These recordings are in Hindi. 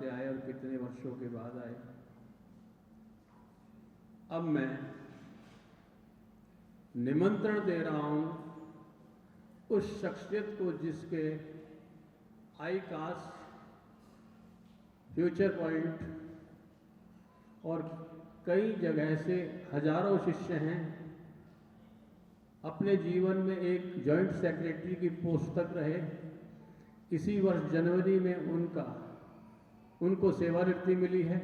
से आए और कितने वर्षों के बाद आए। अब मैं निमंत्रण दे रहा हूं उस शख्सियत को जिसके आईकास, फ्यूचर पॉइंट और कई जगह से हजारों शिष्य हैं। अपने जीवन में एक जॉइंट सेक्रेटरी की पोस्ट तक रहे। इसी वर्ष जनवरी में उनको सेवानिवृत्ति मिली है।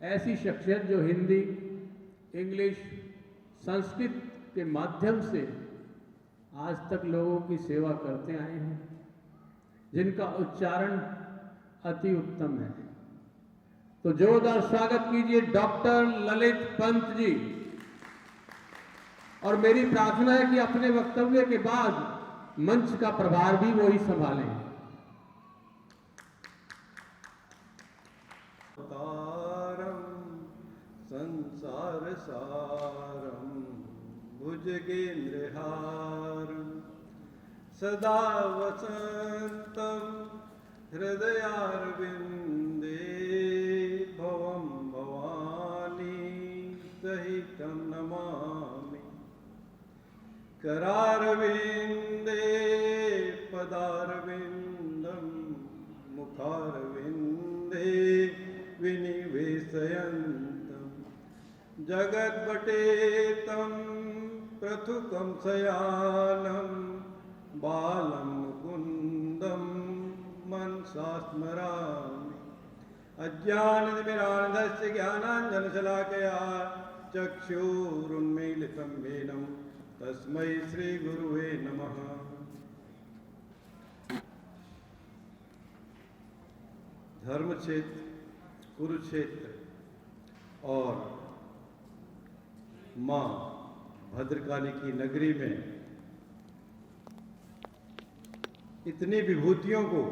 ऐसी शख्सियत जो हिंदी, इंग्लिश, संस्कृत के माध्यम से आज तक लोगों की सेवा करते आए हैं, जिनका उच्चारण अति उत्तम है। तो जोरदार स्वागत कीजिए डॉक्टर ललित पंत जी। और मेरी प्रार्थना है कि अपने वक्तव्य के बाद मंच का प्रभार भी वो ही संभालें। संसार सारम भुजगेन्द्रहारम सदा वसंतम हृदयारविंदे भवम भवानी सहितं नमामि। करारविंदे पदारविंदम मुखारविंदे विनिवेशयन्तं जगद्वटेतं प्रथुकं शयानं बालं मुकुन्दं मनसा स्मरामि। अज्ञानतिमिरान्धस्य ज्ञानाञ्जनशलाकया चक्षुरुन्मीलितं येन तस्मै श्रीगुरुवे नमः। धर्मक्षेत्र, कुरुक्षेत्र और मां भद्रकाली की नगरी में इतनी विभूतियों को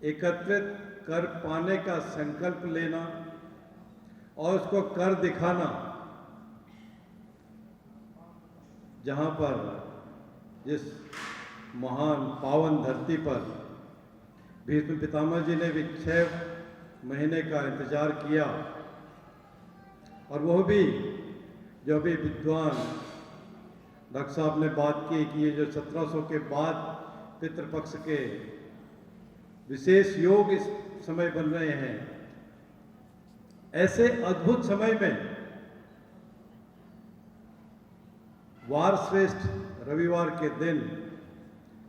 एकत्रित कर पाने का संकल्प लेना और उसको कर दिखाना, जहां पर जिस महान पावन धरती पर भीष्म पितामह जी ने भी 6 महीने का इंतजार किया, और वह भी जो भी विद्वान डॉक्टर साहब ने बात की कि ये जो 1700 के बाद पितृपक्ष के विशेष योग इस समय बन रहे हैं, ऐसे अद्भुत समय में वार श्रेष्ठ रविवार के दिन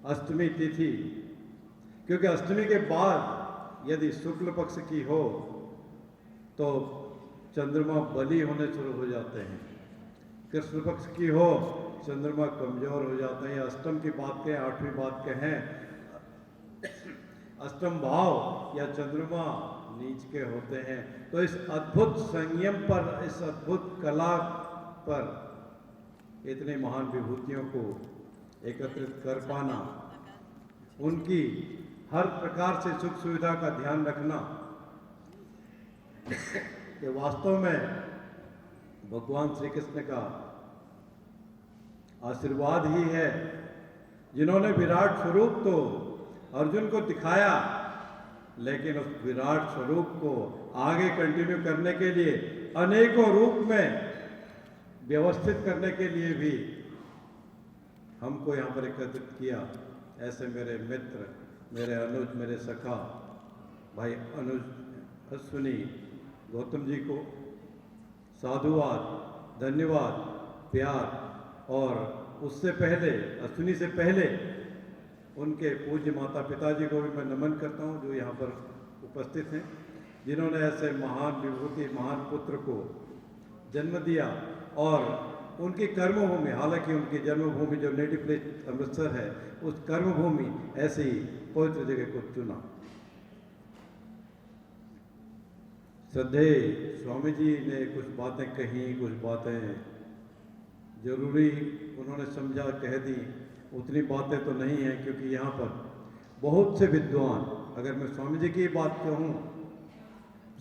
अष्टमी तिथि, क्योंकि अष्टमी के बाद यदि शुक्ल पक्ष की हो तो चंद्रमा बली होने शुरू हो जाते हैं, कृष्ण पक्ष की हो चंद्रमा कमजोर हो जाते हैं। अष्टम की बात कहें, 8वीं बात कहें, अष्टम भाव या चंद्रमा नीच के होते हैं। तो इस अद्भुत संयम पर, इस अद्भुत कला पर इतनी महान विभूतियों को एकत्रित कर पाना, उनकी हर प्रकार से सुख सुविधा का ध्यान रखना, ये वास्तव में भगवान श्री कृष्ण का आशीर्वाद ही है, जिन्होंने विराट स्वरूप तो अर्जुन को दिखाया, लेकिन उस विराट स्वरूप को आगे कंटिन्यू करने के लिए अनेकों रूप में व्यवस्थित करने के लिए भी हमको यहाँ पर एकत्रित किया। ऐसे मेरे मित्र, मेरे अनुज, मेरे सखा भाई अनुज अश्विनी गौतम जी को साधुवाद, धन्यवाद, प्यार, और उससे पहले, अश्विनी से पहले उनके पूज्य माता पिताजी को भी मैं नमन करता हूँ, जो यहाँ पर उपस्थित हैं, जिन्होंने ऐसे महान विभूति, महान पुत्र को जन्म दिया और उनकी कर्मभूमि, हालांकि उनकी जन्मभूमि जो नेटिव प्लेस अमृतसर है, उस कर्मभूमि ऐसी पवित्र जगह को चुना। श्रद्धेय स्वामी जी ने कुछ बातें कही, कुछ बातें जरूरी उन्होंने समझा कह दी, उतनी बातें तो नहीं हैं, क्योंकि यहाँ पर बहुत से विद्वान, अगर मैं स्वामी जी की बात कहूँ,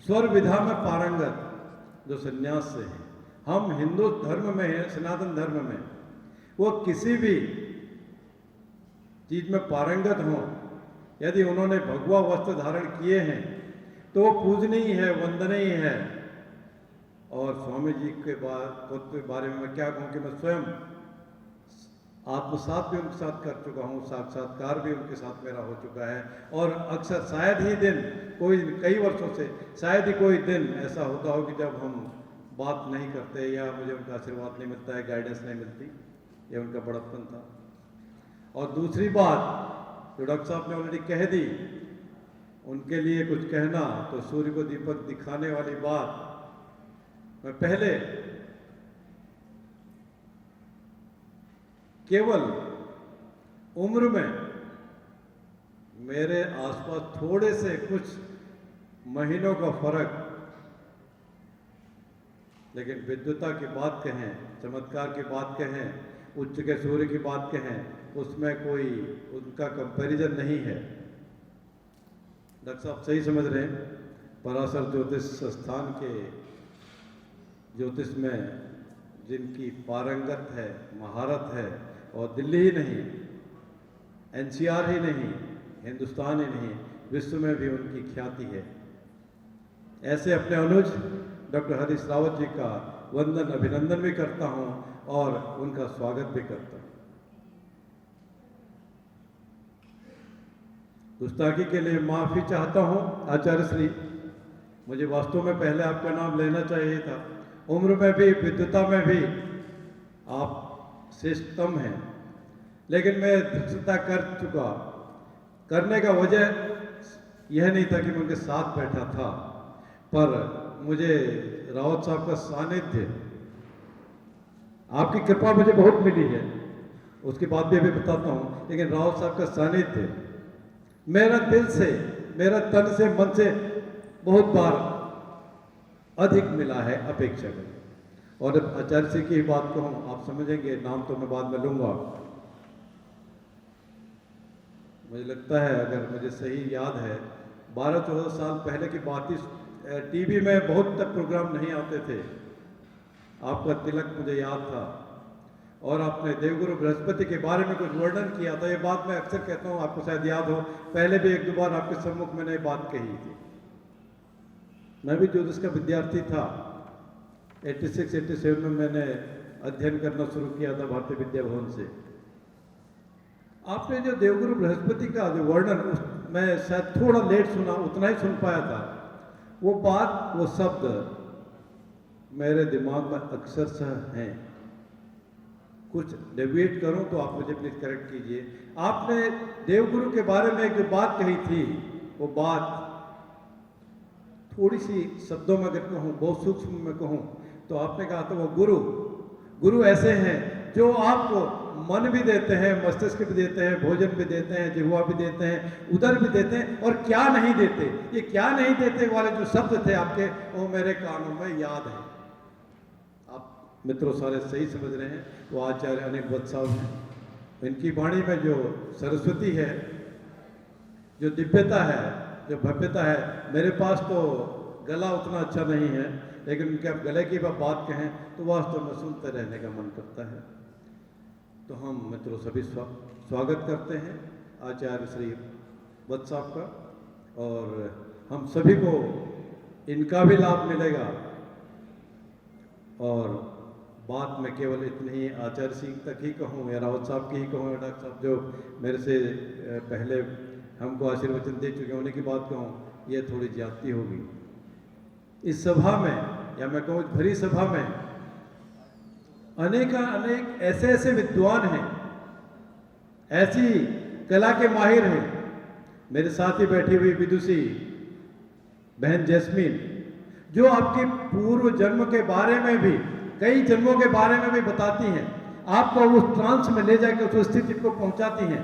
स्वर विधा में पारंगत जो संन्यास से हैं, हम हिंदू धर्म में हैं, सनातन धर्म में, वो किसी भी चीज में पारंगत हों, यदि उन्होंने भगवा वस्त्र धारण किए हैं तो वो पूजनीय है, वंदनीय है। और स्वामी जी के बारे में मैं क्या कहूँ कि मैं स्वयं आत्मसात भी उनके साथ कर चुका हूँ, साक्षात्कार भी उनके साथ मेरा हो चुका है। और अक्सर शायद ही दिन, कई वर्षों से शायद ही कोई दिन ऐसा होता हो कि जब हम बात नहीं करते या मुझे उनका आशीर्वाद नहीं मिलता है, गाइडेंस नहीं मिलती। ये उनका बड़प्पन था। और दूसरी बात जो डॉक्टर साहब ने ऑलरेडी कह दी, उनके लिए कुछ कहना तो सूर्य को दीपक दिखाने वाली बात। मैं पहले केवल उम्र में मेरे आसपास थोड़े से कुछ महीनों का फर्क, लेकिन विद्वता की बात कहें, चमत्कार की बात कहें, उच्च के सूर्य की बात कहें, उसमें कोई उनका कंपैरिजन नहीं है। डॉक्टर साहब सही समझ रहे हैं। पराशर ज्योतिष संस्थान के ज्योतिष में जिनकी पारंगत है, महारत है, और दिल्ली ही नहीं, एनसीआर ही नहीं, हिंदुस्तान ही नहीं, विश्व में भी उनकी ख्याति है। ऐसे अपने अनुज डॉक्टर हरीश रावत जी का वंदन, अभिनंदन भी करता हूं और उनका स्वागत भी करता हूं। गुस्ताखी के लिए माफी चाहता हूं आचार्य श्री, मुझे वास्तव में पहले आपका नाम लेना चाहिए था। उम्र में भी, विद्वता में भी आप श्रेष्ठतम हैं, लेकिन मैं धृष्टता कर चुका। करने का वजह यह नहीं था कि मैं उनके साथ बैठा था, पर मुझे रावत साहब का सानिध्य, आपकी कृपा मुझे बहुत मिली है, उसकी बात भी अभी बताता हूँ, लेकिन रावत साहब का सानिध्य मेरा दिल से, मेरा तन से, मन से बहुत बार अधिक मिला है अपेक्षा में। और अब आचार्य जी की बात कहूँ, आप समझेंगे, नाम तो मैं बाद में लूंगा। मुझे लगता है, अगर मुझे सही याद है, 12-14 साल पहले की बात ही, टीवी में बहुत तक प्रोग्राम नहीं आते थे। आपका तिलक मुझे याद था, और आपने देवगुरु बृहस्पति के बारे में कुछ वर्णन किया था। ये बात मैं अक्सर कहता हूँ, आपको शायद याद हो, पहले भी 1-2 बार आपके सम्मुख मैंने ये बात कही थी। मैं भी ज्योतिष का विद्यार्थी था। 86-87 में मैंने अध्ययन करना शुरू किया था भारतीय विद्या भवन से। आपने जो देवगुरु बृहस्पति का जो वर्णन, मैं शायद थोड़ा लेट सुना, उतना ही सुन पाया था। वो बात, वो शब्द मेरे दिमाग में अक्षरशः हैं। कुछ डेविएट करूं तो आप मुझे प्लीज करेक्ट कीजिए। आपने देवगुरु के बारे में जो बात कही थी, वो बात थोड़ी सी शब्दों में अगर कहूँ, बहुत सूक्ष्म में कहूँ, तो आपने कहा था वो गुरु ऐसे हैं जो आपको मन भी देते हैं, मस्तिष्क भी देते हैं, भोजन भी देते हैं, जिह्वा भी देते हैं, उदर भी देते हैं, और क्या नहीं देते। ये क्या नहीं देते वाले जो शब्द थे आपके, वो मेरे कानों में याद है। आप मित्रों सारे सही समझ रहे हैं। वो आचार्य अनिल भट्ट साहब हैं। इनकी वाणी में जो सरस्वती है, जो दिव्यता है, जो भव्यता है, मेरे पास तो गला उतना अच्छा नहीं है, लेकिन उनके आप गले की बात कहें तो वास्तव में सुनते रहने का मन करता है। तो हम मित्रों सभी स्वागत करते हैं आचार्य श्री भट्ट साहब का, और हम सभी को इनका भी लाभ मिलेगा। और बात में केवल इतनी ही आचार्य सिंह तक ही कहूँ, या रावत साहब की ही कहूँ, या डॉक्टर साहब जो मेरे से पहले हमको आशीर्वचन दे चुके हैं, उन्हीं की बात कहूँ, ये थोड़ी ज्यादती होगी। इस सभा में, या मैं कहूँ भरी सभा में, अनेक ऐसे ऐसे विद्वान हैं, ऐसी कला के माहिर हैं। मेरे साथ ही बैठी हुई विदुषी बहन जैस्मीन, जो आपके पूर्व जन्म के बारे में भी, कई जन्मों के बारे में भी बताती हैं, आपको उस ट्रांस में ले जाकर उस स्थिति को पहुंचाती हैं,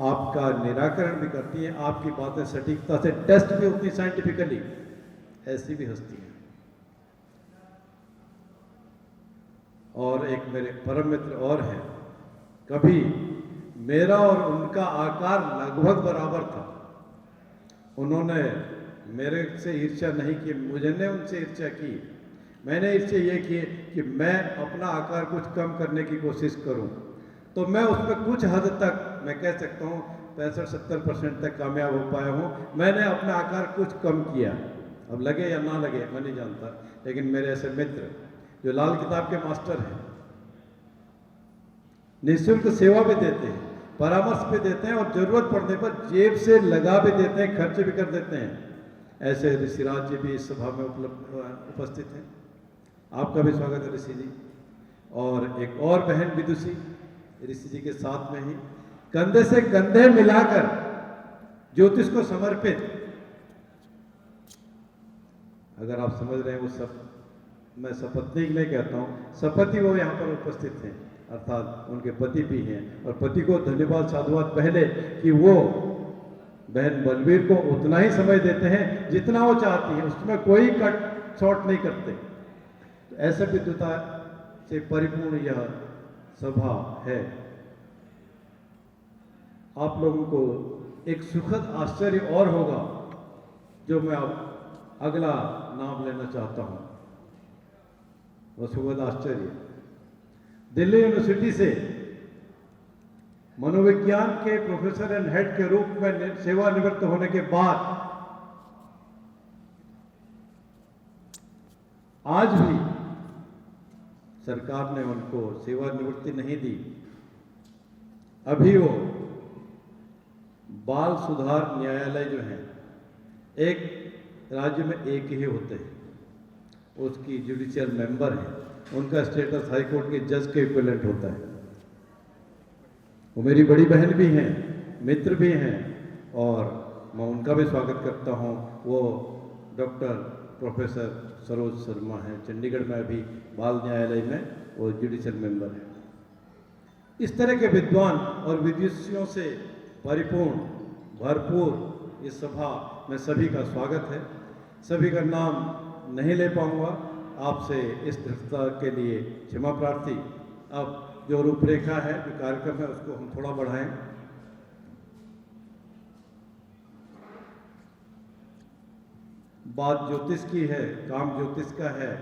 आपका निराकरण भी करती हैं, आपकी बातें सटीकता से टेस्ट भी होती साइंटिफिकली। ऐसी भी हस्ती है। और एक मेरे परम मित्र और हैं, कभी मेरा और उनका आकार लगभग बराबर था। उन्होंने मेरे से ईर्ष्या नहीं की, मुझे ने उनसे ईर्ष्या की। मैंने ईर्ष्या ये की कि मैं अपना आकार कुछ कम करने की कोशिश करूं, तो मैं उसमें कुछ हद तक मैं कह सकता हूं 65-70% तक कामयाब हो पाया हूँ। मैंने अपना आकार कुछ कम किया, अब लगे या ना लगे मैं नहीं जानता, लेकिन मेरे ऐसे मित्र जो लाल किताब के मास्टर हैं, निःशुल्क सेवा भी देते हैं, परामर्श भी देते हैं और जरूरत पड़ने पर जेब से लगा भी देते हैं, खर्च भी कर देते हैं, ऐसे ऋषिराज जी भी इस सभा में उपस्थित हैं। आपका भी स्वागत है ऋषि जी। और एक और बहन विदुषी ऋषि जी के साथ में ही कंधे से कंधे मिलाकर ज्योतिष को समर्पित, अगर आप समझ रहे हैं वो सब, मैं सपत्नी नहीं कहता हूँ, सपति वो यहाँ पर उपस्थित हैं, अर्थात उनके पति भी हैं, और पति को धन्यवाद साधुवाद पहले कि वो बहन बलवीर को उतना ही समय देते हैं जितना वो चाहती है, उसमें कोई कट शॉर्ट नहीं करते। तो ऐसे विद्वता से परिपूर्ण यह सभा है। आप लोगों को एक सुखद आश्चर्य और होगा जो मैं अब अगला नाम लेना चाहता हूं। वह सुखद आश्चर्य दिल्ली यूनिवर्सिटी से मनोविज्ञान के प्रोफेसर एंड हेड के रूप में सेवानिवृत्त होने के बाद आज भी सरकार ने उनको सेवानिवृत्ति नहीं दी। अभी वो बाल सुधार न्यायालय जो है, एक राज्य में एक ही होते हैं, उसकी जुडिशियल मेंबर है, उनका स्टेटस हाई कोर्ट के जज के इक्विवेलेंट होता है। वो मेरी बड़ी बहन भी हैं, मित्र भी हैं, और मैं उनका भी स्वागत करता हूं। वो डॉक्टर प्रोफेसर सरोज शर्मा हैं, चंडीगढ़ में अभी बाल न्यायालय में वो जुडिशियल मेंबर है। इस तरह के विद्वान और विदुषियों से परिपूर्ण भरपूर इस सभा में सभी का स्वागत है। सभी का नाम नहीं ले पाऊंगा, आपसे इस दृढ़ता के लिए क्षमा प्रार्थी। अब जो रूपरेखा है, जो कार्यक्रम है, उसको हम थोड़ा बढ़ाएं। बात ज्योतिष की है, काम ज्योतिष का है।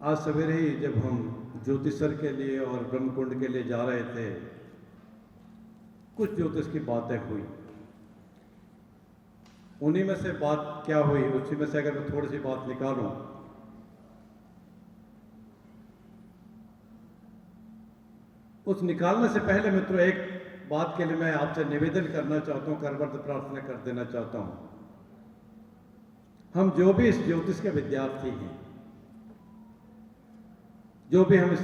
आज सवेरे ही जब हम ज्योतिषर के लिए और ब्रह्मकुंड के लिए जा रहे थे, कुछ ज्योतिष की बातें हुई। उन्हीं में से बात क्या हुई, उसी में से अगर मैं थोड़ी सी बात निकालूं, उस निकालने से पहले मित्रों एक बात के लिए मैं आपसे निवेदन करना चाहता हूं, करबद्ध प्रार्थना कर देना चाहता हूं। हम जो भी इस ज्योतिष के विद्यार्थी हैं, जो भी हम इस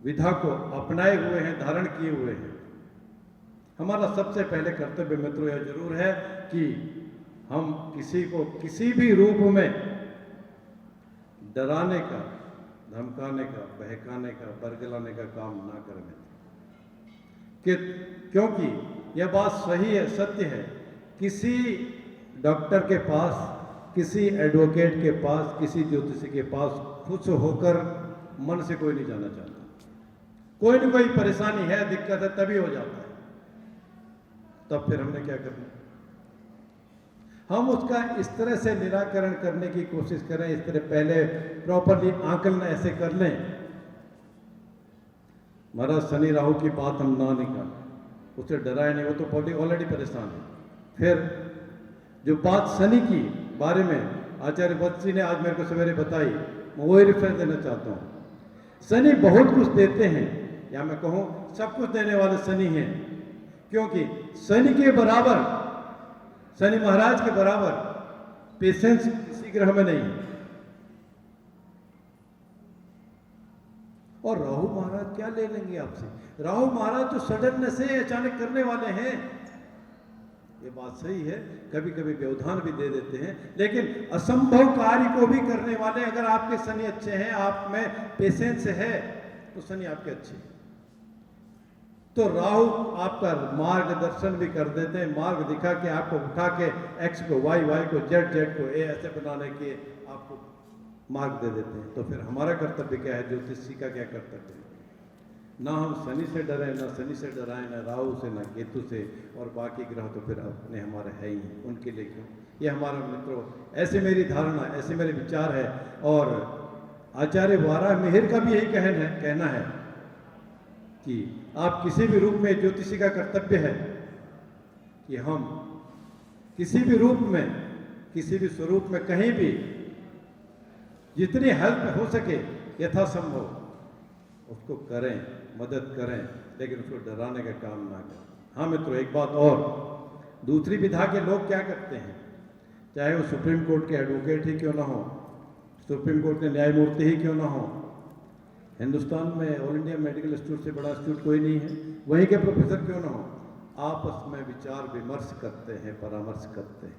विधा को अपनाए हुए हैं, धारण किए हुए हैं, हमारा सबसे पहले कर्तव्य मित्रों यह जरूर है कि हम किसी को किसी भी रूप में डराने का, धमकाने का, बहकाने का, बरगलाने का काम ना करें। क्योंकि यह बात सही है, सत्य है, किसी डॉक्टर के पास, किसी एडवोकेट के पास, किसी ज्योतिषी के पास खुश होकर मन से कोई नहीं जाना चाहता। कोई न कोई परेशानी है, दिक्कत है, तभी हो जाता है। तब फिर हमने क्या करना, हम उसका इस तरह से निराकरण करने की कोशिश करें, इस तरह पहले प्रॉपरली आकलन ऐसे कर लें। महाराज शनि राहु की बात हम ना निकालें, उससे डराए नहीं, वो तो पब्लिक ऑलरेडी परेशान है। फिर जो बात शनि की बारे में आचार्य वत्सी ने आज मेरे को सवेरे बताई, मैं वही रेफरेंस देना चाहता हूँ। शनि बहुत कुछ देते हैं, या मैं कहूँ सब कुछ देने वाले शनि हैं, क्योंकि शनि के बराबर, शनि महाराज के बराबर पेशेंस किसी ग्रह में नहीं है। और राहु महाराज क्या ले लेंगे आपसे? राहु महाराज तो सडन से अचानक करने वाले हैं। ये बात सही है, कभी कभी व्यवधान भी दे देते हैं, लेकिन असंभव कार्य को भी करने वाले, अगर आपके शनि अच्छे हैं, आप में पेशेंस है, तो शनि आपके अच्छे हैं। तो राहु आपका मार्गदर्शन भी कर देते हैं, मार्ग दिखा के आपको उठा के एक्स को वाई, वाई को जेड, जेड को ए ऐसे बनाने के आपको मार्ग दे देते हैं। तो फिर हमारा कर्तव्य क्या है, ज्योतिषी का क्या कर्तव्य है? ना हम शनि से डरें, ना शनि से डराएं, ना राहु से, ना केतु से, और बाकी ग्रह तो फिर अपने हमारे है ही, उनके लिए क्यों? ये हमारा मित्रों, ऐसे मेरी धारणा, ऐसे मेरे विचार है। और आचार्य वाराह मिहिर का भी यही कहना है कि आप किसी भी रूप में, ज्योतिषी का कर्तव्य है कि हम किसी भी रूप में, किसी भी स्वरूप में, कहीं भी जितनी हेल्प हो सके यथासंभव उसको करें, मदद करें, लेकिन उसको डराने का काम ना करें। हाँ मित्रों, एक बात और, दूसरी विधा के लोग क्या करते हैं, चाहे वो सुप्रीम कोर्ट के एडवोकेट ही क्यों ना हो, सुप्रीम कोर्ट के न्यायमूर्ति ही क्यों ना हो, हिंदुस्तान में ऑल इंडिया मेडिकल इंस्टीट्यूट से बड़ा इंस्टीट्यूट कोई नहीं है, वहीं के प्रोफेसर क्यों ना हो, आपस में विचार विमर्श करते हैं, परामर्श करते हैं।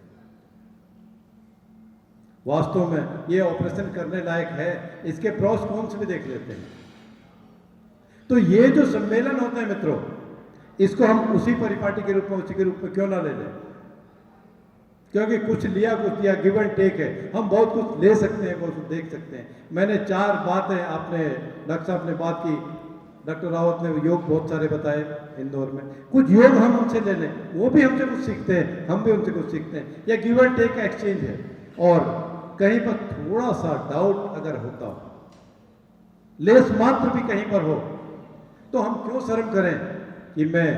वास्तव में ये ऑपरेशन करने लायक है, इसके प्रोस कॉन्स भी देख लेते हैं। तो ये जो सम्मेलन होता है मित्रों, इसको हम उसी परिपाटी के रूप में, उसी के रूप में क्यों ना ले लें, क्योंकि कुछ लिया कुछ दिया, गिव एंड टेक है। हम बहुत कुछ ले सकते हैं, बहुत कुछ देख सकते हैं। मैंने 4 बातें, आपने डॉक्टर साहब ने बात की, डॉक्टर रावत ने योग बहुत सारे बताए इंदौर में, कुछ योग हम उनसे ले लें, वो भी हमसे कुछ सीखते हैं, हम भी उनसे कुछ सीखते हैं। यह गिव एंड टेक का एक्सचेंज है। और कहीं पर थोड़ा सा डाउट अगर होता हो, लेस मात्र भी कहीं पर हो, तो हम क्यों शर्म करें कि मैं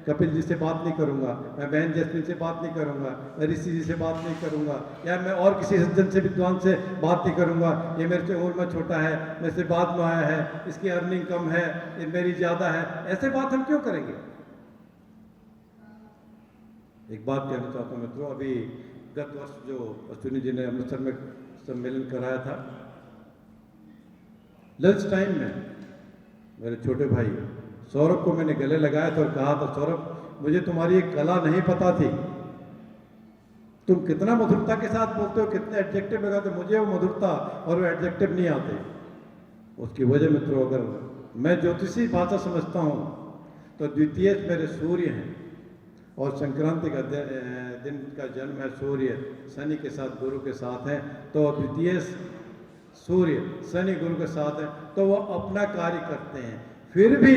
कपिल जी से बात नहीं करूंगा, मैं बहन जैस्मिन से बात नहीं करूंगा, मैं ऋषि जी से बात नहीं करूंगा, या मैं और किसी सज्जन से, विद्वान से बात नहीं करूंगा, ये मेरे से उम्र में छोटा है, मेरे से बाद में आया है, इसकी अर्निंग कम है, ये मेरी ज्यादा है, ऐसे बात हम क्यों करेंगे। एक बात कहना चाहता हूं मित्रों, अभी गत वर्ष जो अश्विनी जी ने अमृतसर में सम्मेलन कराया था, लंच टाइम में मेरे छोटे भाई सौरभ को मैंने गले लगाया था और कहा था, सौरभ मुझे तुम्हारी एक कला नहीं पता थी, तुम कितना मधुरता के साथ बोलते हो, कितने एडजेक्टिव लगाते हो, मुझे वो मधुरता और वो एडजेक्टिव नहीं आते। उसकी वजह मित्रों, अगर मैं ज्योतिषी भाषा समझता हूँ तो द्वितीय मेरे सूर्य हैं, और संक्रांति का दिन का जन्म है सूर्य, शनि के साथ, गुरु के साथ हैं, तो द्वितीय सूर्य शनि गुरु के साथ हैं, तो वो अपना कार्य करते हैं। फिर भी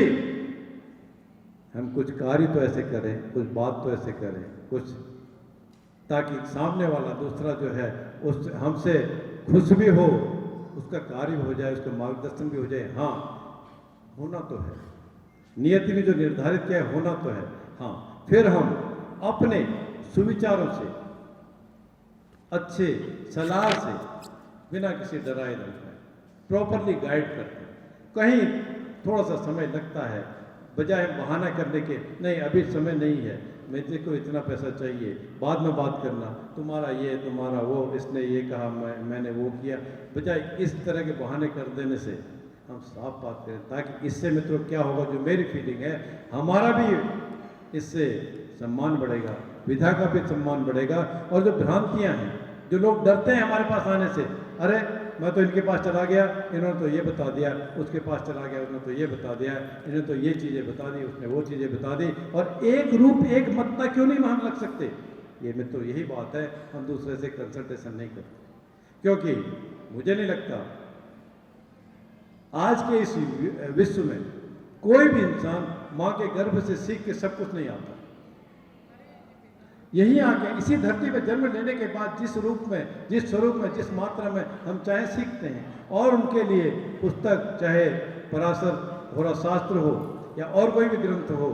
हम कुछ कार्य तो ऐसे करें, कुछ बात तो ऐसे करें, कुछ, ताकि सामने वाला दूसरा जो है उस हमसे खुश भी हो, उसका कार्य भी हो जाए, उसका मार्गदर्शन भी हो जाए। हाँ, होना तो है, नियति में जो निर्धारित किया है होना तो है। हाँ, फिर हम अपने सुविचारों से, अच्छे सलाह से, बिना किसी डराए धमकाए प्रॉपरली गाइड करते हैं। कहीं थोड़ा सा समय लगता है, बजाय बहाना करने के, नहीं अभी समय नहीं है, मेरे को इतना पैसा चाहिए, बाद में बात करना, तुम्हारा ये, तुम्हारा वो, इसने ये कहा, मैंने वो किया, बजाय इस तरह के बहाने कर देने से हम साफ बात करें, ताकि इससे मित्रों क्या होगा, जो मेरी फीलिंग है, हमारा भी इससे सम्मान बढ़ेगा, विधा का भी सम्मान बढ़ेगा। और जो भ्रांतियां हैं, जो लोग डरते हैं हमारे पास आने से, अरे मैं तो इनके पास चला गया, इन्होंने तो ये बता दिया, उसके पास चला गया, उसने तो ये बता दिया, इन्होंने तो ये चीज़ें बता दी, उसने वो चीज़ें बता दी, और एक रूप एक मत्ता क्यों नहीं हम लग सकते। ये मित्रों यही बात है, हम दूसरे से कंसल्टेशन नहीं करते, क्योंकि मुझे नहीं लगता आज के इस विश्व में कोई भी इंसान माँ के गर्भ से सीख के सब कुछ नहीं आता। यही आके इसी धरती पर जन्म लेने के बाद जिस रूप में, जिस स्वरूप में, जिस मात्रा में हम चाहे सीखते हैं, और उनके लिए पुस्तक, चाहे पराशर होरा शास्त्र हो या और कोई भी ग्रंथ हो,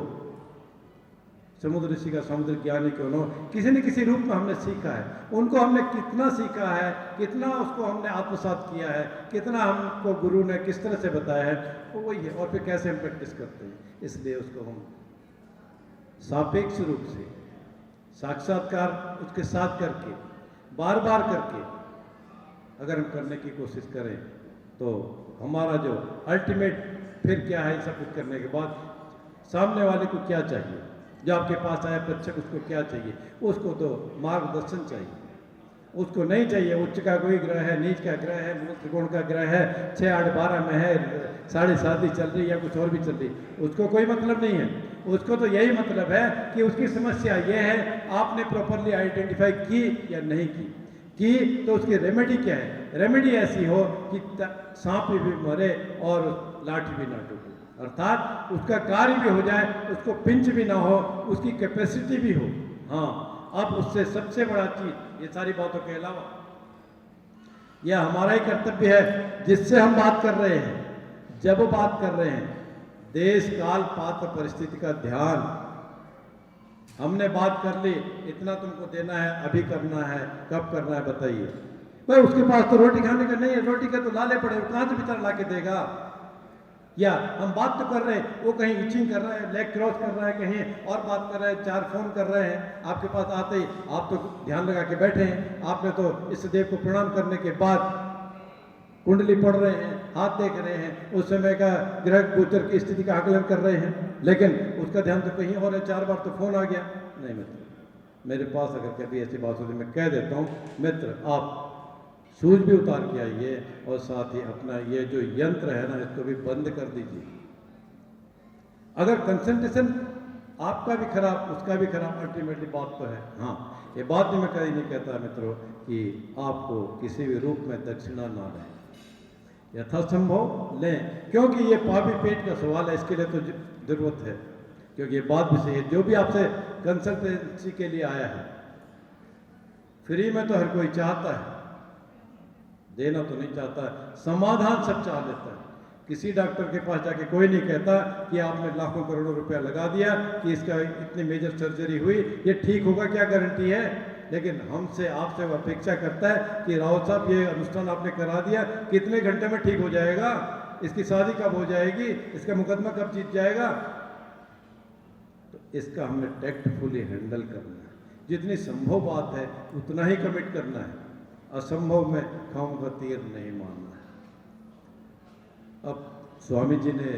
समुद्र ऋषि का समुद्र ज्ञानी क्यों हो, किसी न किसी रूप में हमने सीखा है। उनको हमने कितना सीखा है, कितना उसको हमने आत्मसात किया है, कितना हमको गुरु ने किस तरह से बताया है, वो वही है। और फिर कैसे हम प्रैक्टिस करते हैं, इसलिए उसको हम सापेक्ष रूप से साक्षात्कार उसके साथ करके, बार बार करके अगर हम करने की कोशिश करें, तो हमारा जो अल्टीमेट फिर क्या है, सब कुछ करने के बाद सामने वाले को क्या चाहिए, जो आपके पास आया प्रेक्षक, उसको क्या चाहिए, उसको तो मार्गदर्शन चाहिए। उसको नहीं चाहिए उच्च का कोई ग्रह है, नीच का ग्रह है, मूल त्रिकोण का ग्रह है, 6, 8, 12 में है, 7.5 चल रही है, या कुछ और भी चल रही, उसको कोई मतलब नहीं है। उसको तो यही मतलब है कि उसकी समस्या यह है, आपने प्रॉपरली आइडेंटिफाई की या नहीं की तो उसकी रेमेडी क्या है। रेमेडी ऐसी हो कि सांप भी मरे और लाठी भी ना टूटे, अर्थात उसका कार्य भी हो जाए, उसको पिंच भी ना हो, उसकी कैपेसिटी भी हो। हाँ, अब उससे सबसे बड़ा चीज, ये सारी बातों के अलावा, यह हमारा ही कर्तव्य है जिससे हम बात कर रहे हैं, जब बात कर रहे हैं, देश काल पात्र परिस्थिति का ध्यान। हमने बात कर ली, इतना तुमको देना है, अभी करना है, कब करना है बताइए। भाई उसके पास तो रोटी खाने का नहीं है, रोटी का तो लाले पड़े, वो कहाँ से बेचारा ला के देगा। या हम बात तो कर रहे हैं, वो कहीं इचिंग कर रहा है, लेग क्रॉस कर रहा है, कहीं और बात कर रहा है, 4 फोन कर रहे हैं, आपके पास आते ही आप तो ध्यान लगा के बैठे हैं। आपने तो इस देव को प्रणाम करने के बाद कुंडली पढ़ रहे हैं, हाथ देख रहे हैं, उस समय का ग्रह गोचर की स्थिति का आकलन कर रहे हैं, लेकिन उसका ध्यान तो कहीं और है। 4 बार तो फोन आ गया। नहीं मित्र, मेरे पास अगर कभी ऐसी बात होती मैं कह देता हूँ, मित्र आप सूझ भी उतार के आइए और साथ ही अपना ये जो यंत्र है ना, इसको भी बंद कर दीजिए। अगर कंसंट्रेशन आपका भी खराब, उसका भी खराब, अल्टीमेटली बात तो है। हाँ, ये बात भी मैं कहीं नहीं कहता मित्रों कि आपको किसी भी रूप में दक्षिणा ना लें, यथासंभव लें, क्योंकि ये पापी पेट का सवाल है, इसके लिए तो जरूरत है। क्योंकि ये बात भी सही है, जो भी आपसे कंसल्टेंसी के लिए आया है, फ्री में तो हर कोई चाहता है, देना तो नहीं चाहता है, समाधान सब चाह लेता है। किसी डॉक्टर के पास जाके कोई नहीं कहता कि आपने लाखों करोड़ों रुपया लगा दिया कि इसका इतनी मेजर सर्जरी हुई, ये ठीक होगा, क्या गारंटी है। लेकिन हमसे आपसे वो अपेक्षा करता है कि रावत साहब ये अनुष्ठान आपने करा दिया, कितने घंटे में ठीक हो जाएगा, इसकी शादी कब हो जाएगी, इसका मुकदमा कब जीत जाएगा। तो इसका हमें टैक्टफुली हैंडल करना है, जितनी संभव बात है उतना ही कमिट करना है, असंभव में खाऊंगा तीर नहीं मानना है। अब स्वामी जी ने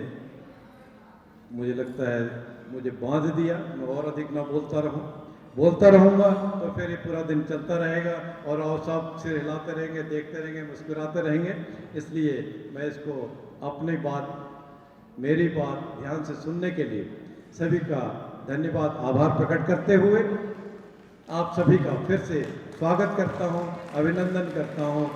मुझे लगता है मुझे बांध दिया, मैं और अधिक ना बोलता रहूँगा तो फिर ये पूरा दिन चलता रहेगा और आप सब सिर हिलाते रहेंगे, देखते रहेंगे, मुस्कुराते रहेंगे। इसलिए मैं इसको अपनी बात, मेरी बात ध्यान से सुनने के लिए सभी का धन्यवाद, आभार प्रकट करते हुए आप सभी का फिर से स्वागत करता हूँ, अभिनंदन करता हूँ।